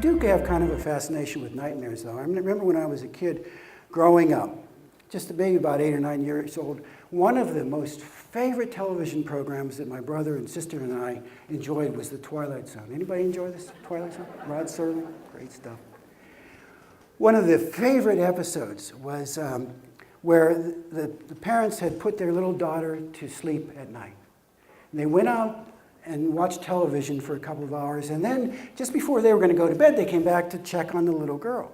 do have kind of a fascination with nightmares, though. I remember when I was a kid growing up, just a baby about 8 or 9 years old, one of the most favorite television programs that my brother and sister and I enjoyed was The Twilight Zone. Anybody enjoy this Twilight Zone? Rod Serling? Great stuff. One of the favorite episodes was where the parents had put their little daughter to sleep at night. And they went out and watched television for a couple of hours, and then just before they were going to go to bed, they came back to check on the little girl.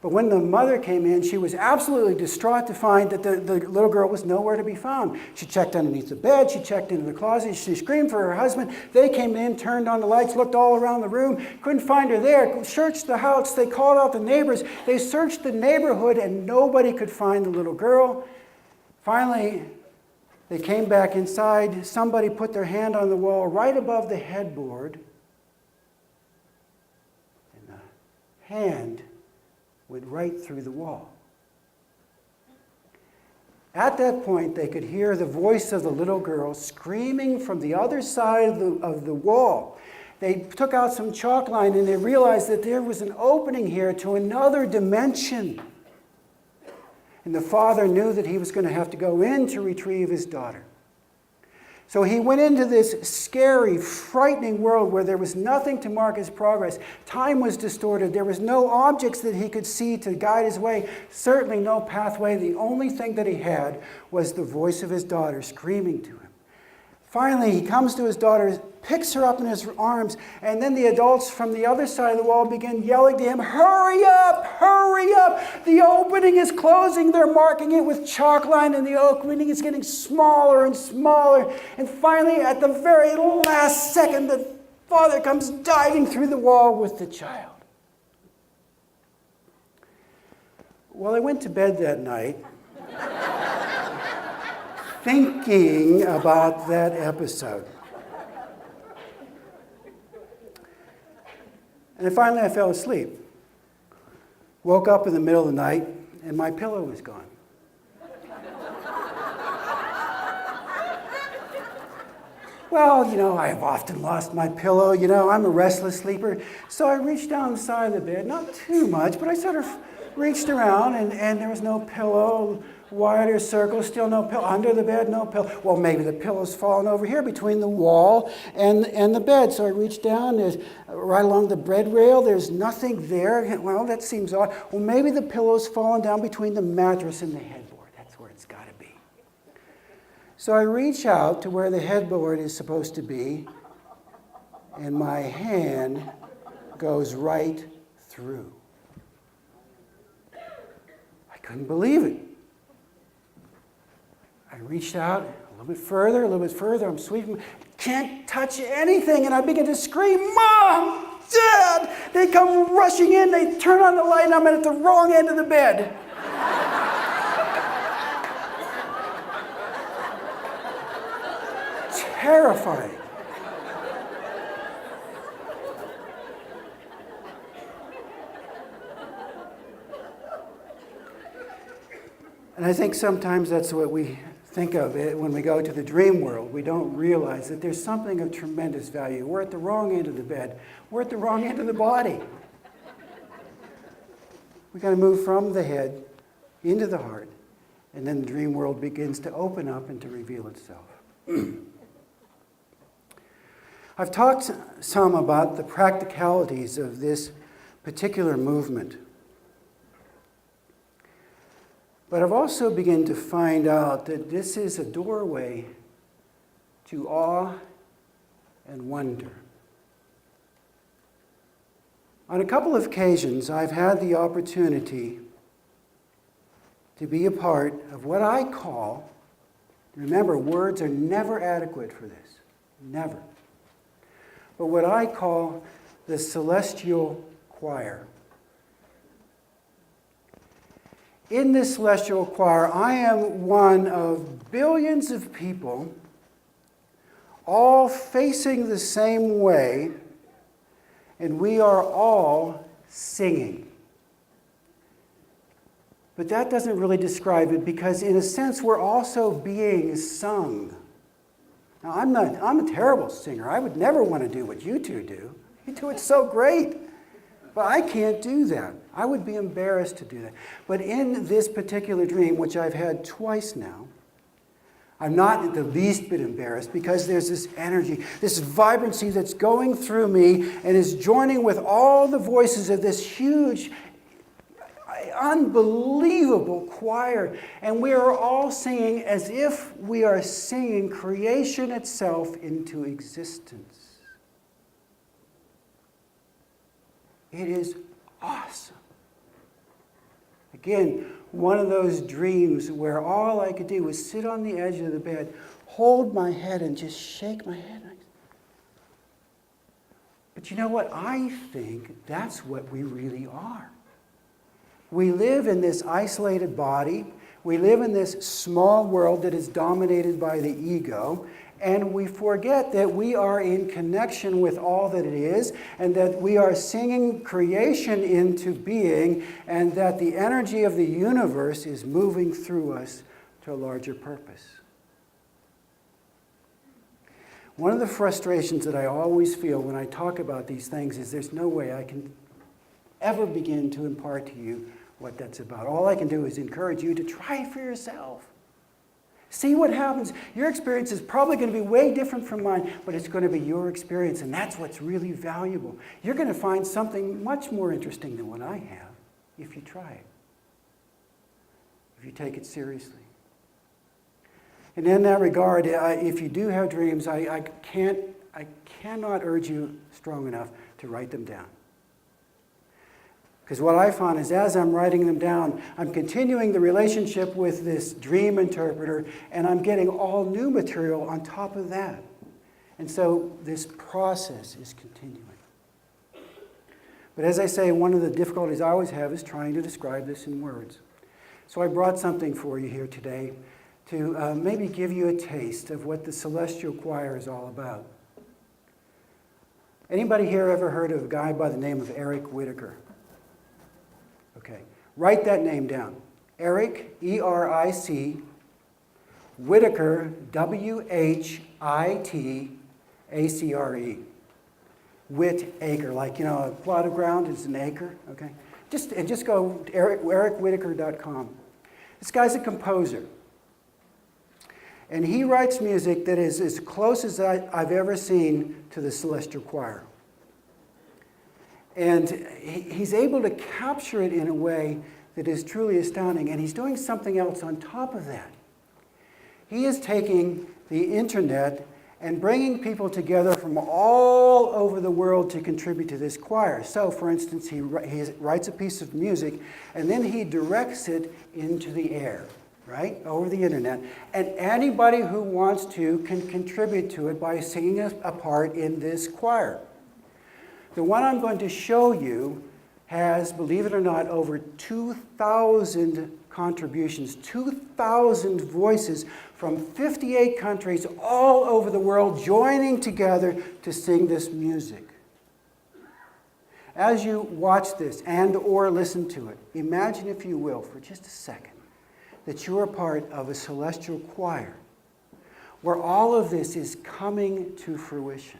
But when the mother came in, she was absolutely distraught to find that the little girl was nowhere to be found. She checked underneath the bed, she checked into the closet, she screamed for her husband. They came in, turned on the lights, looked all around the room, couldn't find her there, searched the house, they called out the neighbors, they searched the neighborhood, and nobody could find the little girl. Finally, they came back inside. Somebody put their hand on the wall right above the headboard, and the hand went right through the wall. At that point, they could hear the voice of the little girl screaming from the other side of the wall. They took out some chalk line and they realized that there was an opening here to another dimension. And the father knew that he was going to have to go in to retrieve his daughter. So he went into this scary, frightening world where there was nothing to mark his progress. Time was distorted. There was no objects that he could see to guide his way. Certainly no pathway. The only thing that he had was the voice of his daughter screaming to him. Finally, he comes to his daughter, picks her up in his arms, and then the adults from the other side of the wall begin yelling to him, "Hurry up! Hurry up! The opening is closing." They're marking it with chalk line, and the opening is getting smaller and smaller. And finally, at the very last second, the father comes diving through the wall with the child. Well, I went to bed that night thinking about that episode. And finally I fell asleep. Woke up in the middle of the night and my pillow was gone. Well, I've often lost my pillow. I'm a restless sleeper. So I reached down the side of the bed, not too much, but I sort of reached around and there was no pillow. Wider circle, still no pillow. Under the bed, no pillow. Well, maybe the pillow's fallen over here between the wall and the bed. So I reached down, there's right along the bed rail, there's nothing there. Well, that seems odd. Well, maybe the pillow's fallen down between the mattress and the headboard. That's where it's got to be. So I reach out to where the headboard is supposed to be, and my hand goes right through. I couldn't believe it. I reached out a little bit further. I'm sweeping, can't touch anything, and I begin to scream, "Mom! Dad!" They come rushing in, they turn on the light, and I'm at the wrong end of the bed. Terrifying. And I think sometimes that's what we think of it when we go to the dream world. We don't realize that there's something of tremendous value. We're at the wrong end of the bed. We're at the wrong end of the body. We've got to move from the head into the heart, and then the dream world begins to open up and to reveal itself. I've talked some about the practicalities of this particular movement. But I've also begun to find out that this is a doorway to awe and wonder. On a couple of occasions, I've had the opportunity to be a part of what I call, remember, words are never adequate for this, never, but what I call the celestial choir. In this celestial choir, I am one of billions of people, all facing the same way, and we are all singing. But that doesn't really describe it, because in a sense we're also being sung. Now I'm a terrible singer. I would never want to do what you two do. You do it so great. But I can't do that. I would be embarrassed to do that. But in this particular dream, which I've had twice now, I'm not the least bit embarrassed because there's this energy, this vibrancy that's going through me and is joining with all the voices of this huge, unbelievable choir. And we are all singing as if we are singing creation itself into existence. It is awesome. Again, one of those dreams where all I could do was sit on the edge of the bed, hold my head, and just shake my head. But you know what? I think that's what we really are. We live in this isolated body. We live in this small world that is dominated by the ego. And we forget that we are in connection with all that it is, and that we are singing creation into being, and that the energy of the universe is moving through us to a larger purpose. One of the frustrations that I always feel when I talk about these things is there's no way I can ever begin to impart to you what that's about. All I can do is encourage you to try it for yourself. See what happens. Your experience is probably going to be way different from mine, but it's going to be your experience, and that's what's really valuable. You're going to find something much more interesting than what I have if you try it, if you take it seriously. And in that regard, if you do have dreams, I cannot urge you strong enough to write them down. Because what I found is as I'm writing them down, I'm continuing the relationship with this dream interpreter, and I'm getting all new material on top of that. And so this process is continuing. But as I say, one of the difficulties I always have is trying to describe this in words. So I brought something for you here today to maybe give you a taste of what the Celestial Choir is all about. Anybody here ever heard of a guy by the name of Eric Whitacre? Okay, write that name down. Eric, E-R-I-C, Whitacre, W-H-I-T-A-C-R-E. Whitacre, like, you know, a plot of ground is an acre, okay? Just go to ericwhitaker.com. This guy's a composer. And he writes music that is as close as I've ever seen to the Celestial Choir. And he's able to capture it in a way that is truly astounding. And he's doing something else on top of that. He is taking the internet and bringing people together from all over the world to contribute to this choir. So, for instance, he writes a piece of music, and then he directs it into the air, right, over the internet. And anybody who wants to can contribute to it by singing a part in this choir. The one I'm going to show you has, believe it or not, over 2,000 contributions, 2,000 voices from 58 countries all over the world joining together to sing this music. As you watch this and or listen to it, imagine, if you will, for just a second, that you are part of a celestial choir where all of this is coming to fruition.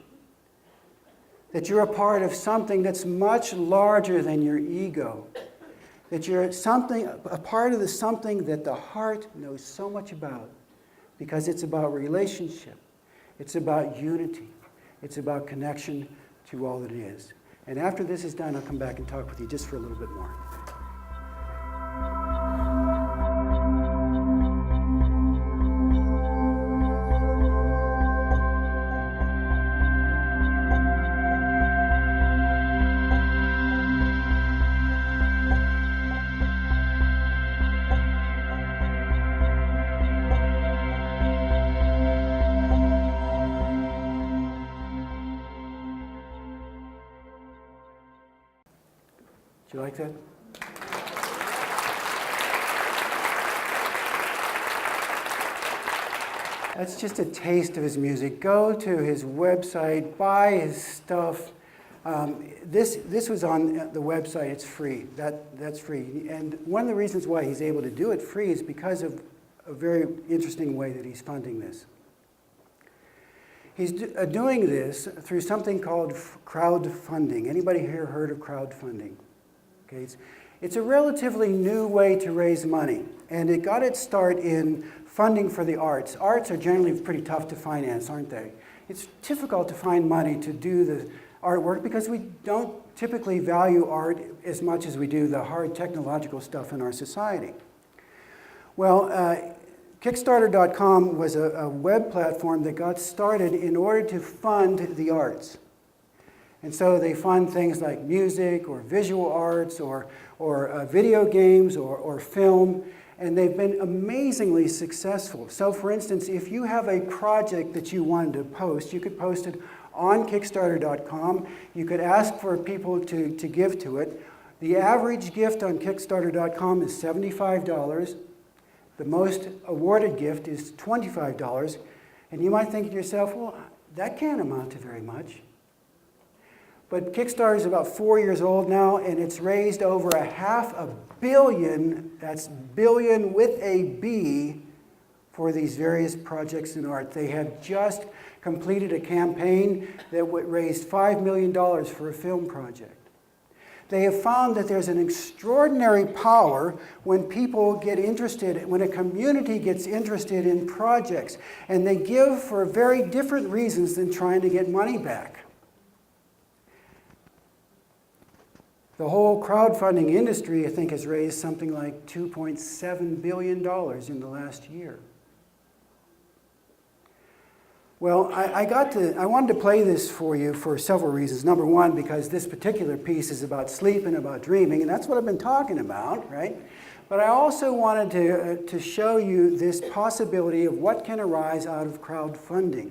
That you're a part of something that's much larger than your ego. That you're a part of something that the heart knows so much about, because it's about relationship. It's about unity. It's about connection to all that it is. And after this is done, I'll come back and talk with you just for a little bit more. Do you like that? That's just a taste of his music. Go to his website, buy his stuff. This was on the website. It's free. That's free. And one of the reasons why he's able to do it free is because of a very interesting way that he's funding this. He's doing this through something called crowdfunding. Anybody here heard of crowdfunding? Okay, it's a relatively new way to raise money, and it got its start in funding for the arts. Arts are generally pretty tough to finance, aren't they? It's difficult to find money to do the artwork because we don't typically value art as much as we do the hard technological stuff in our society. Well, Kickstarter.com was a web platform that got started in order to fund the arts. And so they fund things like music or visual arts or video games or film, and they've been amazingly successful. So for instance, if you have a project that you wanted to post, you could post it on Kickstarter.com. You could ask for people to give to it. The average gift on Kickstarter.com is $75. The most awarded gift is $25. And you might think to yourself, well, that can't amount to very much. But Kickstarter is about 4 years old now, and it's raised over $500 million, that's billion with a B, for these various projects in art. They have just completed a campaign that raised $5 million for a film project. They have found that there's an extraordinary power when people get interested, when a community gets interested in projects, and they give for very different reasons than trying to get money back. The whole crowdfunding industry, I think, has raised something like $2.7 billion in the last year. Well, I wanted to play this for you for several reasons. Number one, because this particular piece is about sleep and about dreaming, and that's what I've been talking about, right? But I also wanted to show you this possibility of what can arise out of crowdfunding.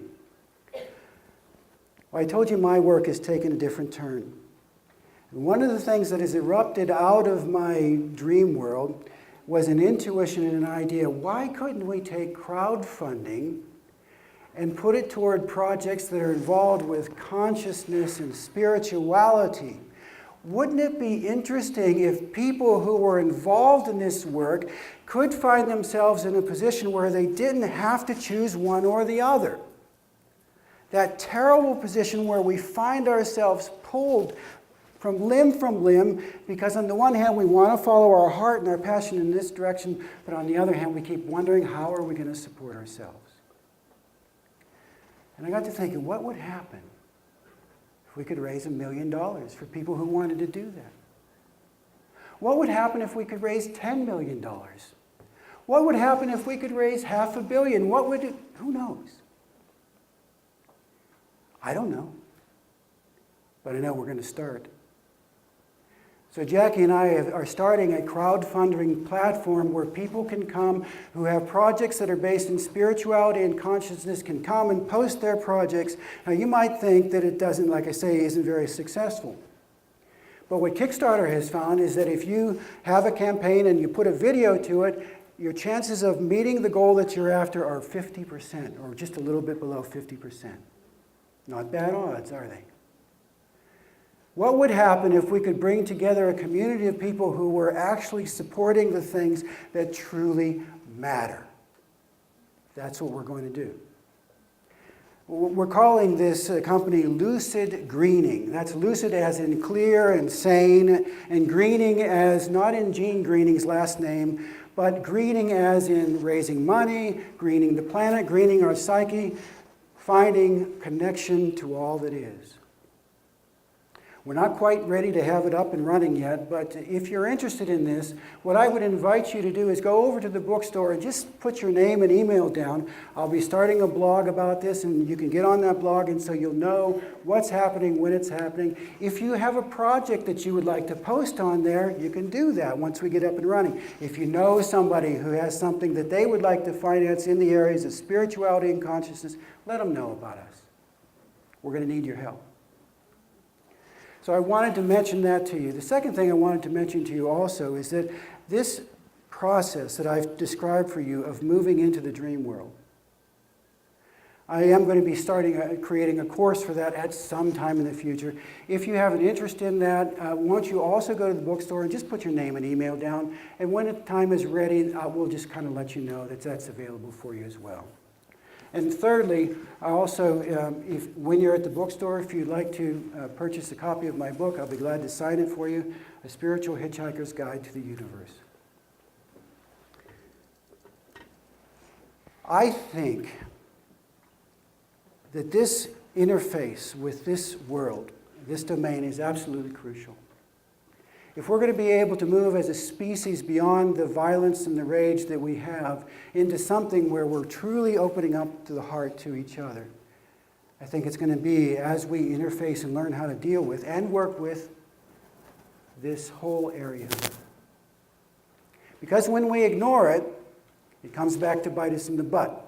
Well, I told you my work has taken a different turn. One of the things that has erupted out of my dream world was an intuition and an idea. Why couldn't we take crowdfunding and put it toward projects that are involved with consciousness and spirituality? Wouldn't it be interesting if people who were involved in this work could find themselves in a position where they didn't have to choose one or the other? That terrible position where we find ourselves pulled from limb, because on the one hand we want to follow our heart and our passion in this direction, but on the other hand we keep wondering, how are we going to support ourselves? And I got to thinking, what would happen if we could raise $1 million for people who wanted to do that? What would happen if we could raise $10 million? What would happen if we could raise $500 million? Who knows? I don't know. But I know we're going to start. So Jackie and I are starting a crowdfunding platform where people can come who have projects that are based in spirituality and consciousness, can come and post their projects. Now you might think that it doesn't, like I say, isn't very successful. But what Kickstarter has found is that if you have a campaign and you put a video to it, your chances of meeting the goal that you're after are 50%, or just a little bit below 50%. Not bad odds, are they? What would happen if we could bring together a community of people who were actually supporting the things that truly matter? That's what we're going to do. We're calling this company Lucid Greening. That's lucid as in clear and sane, and greening as not in Gene Greening's last name, but greening as in raising money, greening the planet, greening our psyche, finding connection to all that is. We're not quite ready to have it up and running yet, but if you're interested in this, what I would invite you to do is go over to the bookstore and just put your name and email down. I'll be starting a blog about this, and you can get on that blog, and so you'll know what's happening, when it's happening. If you have a project that you would like to post on there, you can do that once we get up and running. If you know somebody who has something that they would like to finance in the areas of spirituality and consciousness, let them know about us. We're going to need your help. So I wanted to mention that to you. The second thing I wanted to mention to you also is that this process that I've described for you of moving into the dream world, I am going to be creating a course for that at some time in the future. If you have an interest in that, why don't you also go to the bookstore and just put your name and email down, and when the time is ready, we'll just kind of let you know that that's available for you as well. And thirdly, I also, when you're at the bookstore, if you'd like to purchase a copy of my book, I'll be glad to sign it for you, A Spiritual Hitchhiker's Guide to the Universe. I think that this interface with this world, this domain, is absolutely crucial. If we're going to be able to move as a species beyond the violence and the rage that we have into something where we're truly opening up to the heart to each other, I think it's going to be as we interface and learn how to deal with and work with this whole area. Because when we ignore it, it comes back to bite us in the butt.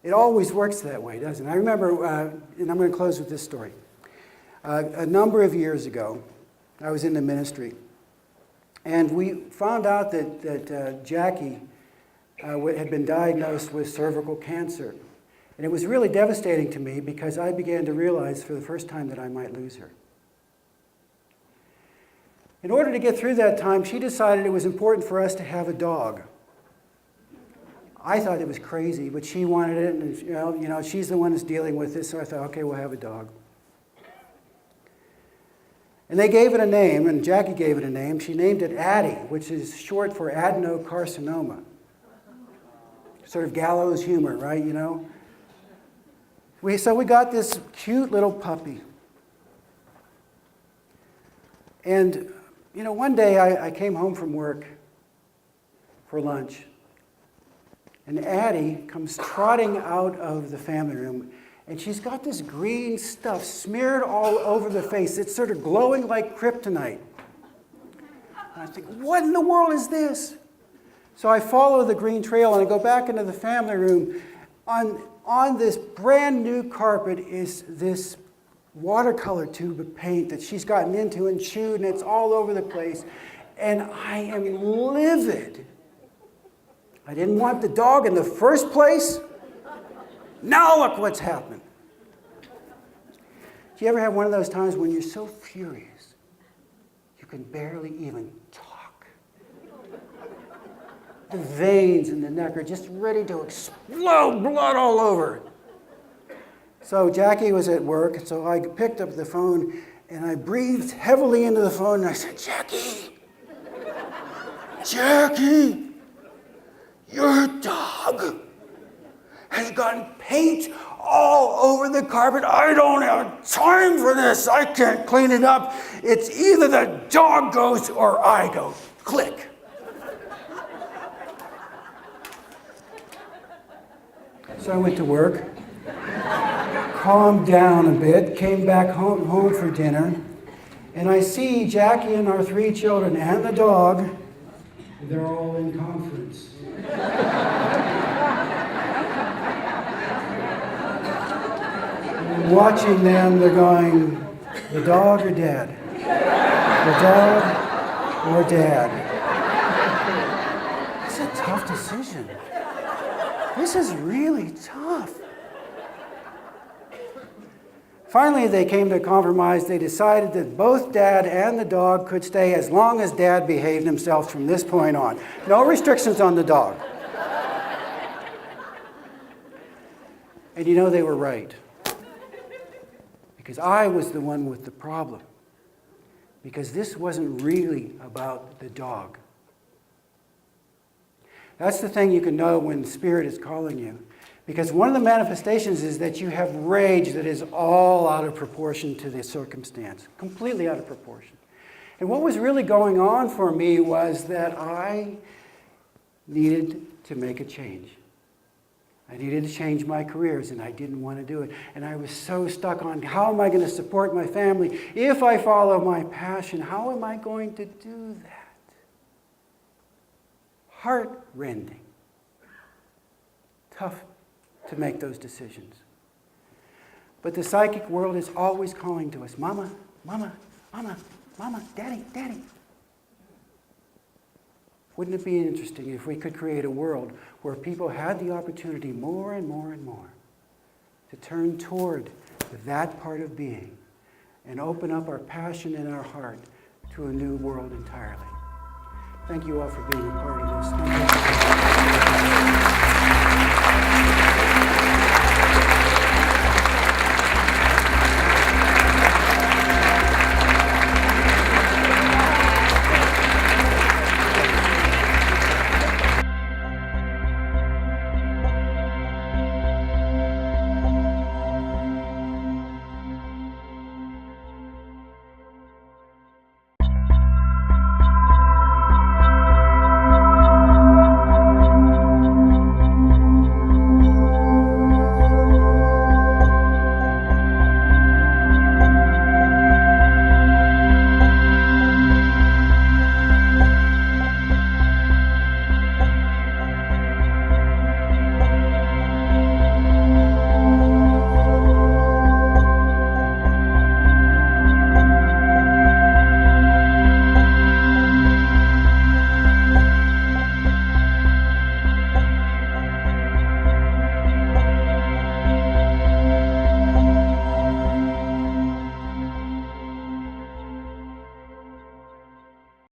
It always works that way, doesn't it? I remember, and I'm going to close with this story. A number of years ago, I was in the ministry, and we found out that Jackie had been diagnosed with cervical cancer. And it was really devastating to me because I began to realize for the first time that I might lose her. In order to get through that time, she decided it was important for us to have a dog. I thought it was crazy, but she wanted it, and you know, she's the one that's dealing with this, so I thought, okay, we'll have a dog. And they gave it a name, and Jackie gave it a name. She named it Addy, which is short for adenocarcinoma. Sort of gallows humor, right, you know? So we got this cute little puppy. And, you know, one day I came home from work for lunch, and Addy comes trotting out of the family room, and she's got this green stuff smeared all over the face. It's sort of glowing like kryptonite. And I think, what in the world is this? So I follow the green trail, and I go back into the family room. On this brand new carpet is this watercolor tube of paint that she's gotten into and chewed, and it's all over the place. And I am livid. I didn't want the dog in the first place. Now look what's happened. Do you ever have one of those times when you're so furious you can barely even talk? The veins in the neck are just ready to explode, blood all over. So Jackie was at work, so I picked up the phone and I breathed heavily into the phone and I said, Jackie, Jackie, your dog has gotten paint all over the carpet. I don't have time for this. I can't clean it up. It's either the dog goes or I go. Click. So I went to work, calmed down a bit, came back home for dinner, and I see Jackie and our 3 children and the dog, they're all in conference. Watching them, they're going, the dog or dad? The dog or dad? It's a tough decision. This is really tough. Finally, they came to a compromise. They decided that both Dad and the dog could stay as long as Dad behaved himself from this point on. No restrictions on the dog. And you know, they were right. Because I was the one with the problem. Because this wasn't really about the dog. That's the thing you can know when Spirit is calling you. Because one of the manifestations is that you have rage that is all out of proportion to the circumstance. Completely out of proportion. And what was really going on for me was that I needed to make a change. I needed to change my careers, and I didn't want to do it. And I was so stuck on how am I going to support my family? If I follow my passion, how am I going to do that? Heart-rending. Tough to make those decisions. But the psychic world is always calling to us, Mama, Mama, Mama, Mama, Daddy, Daddy. Wouldn't it be interesting if we could create a world where people had the opportunity more and more and more to turn toward that part of being and open up our passion and our heart to a new world entirely? Thank you all for being a part of this.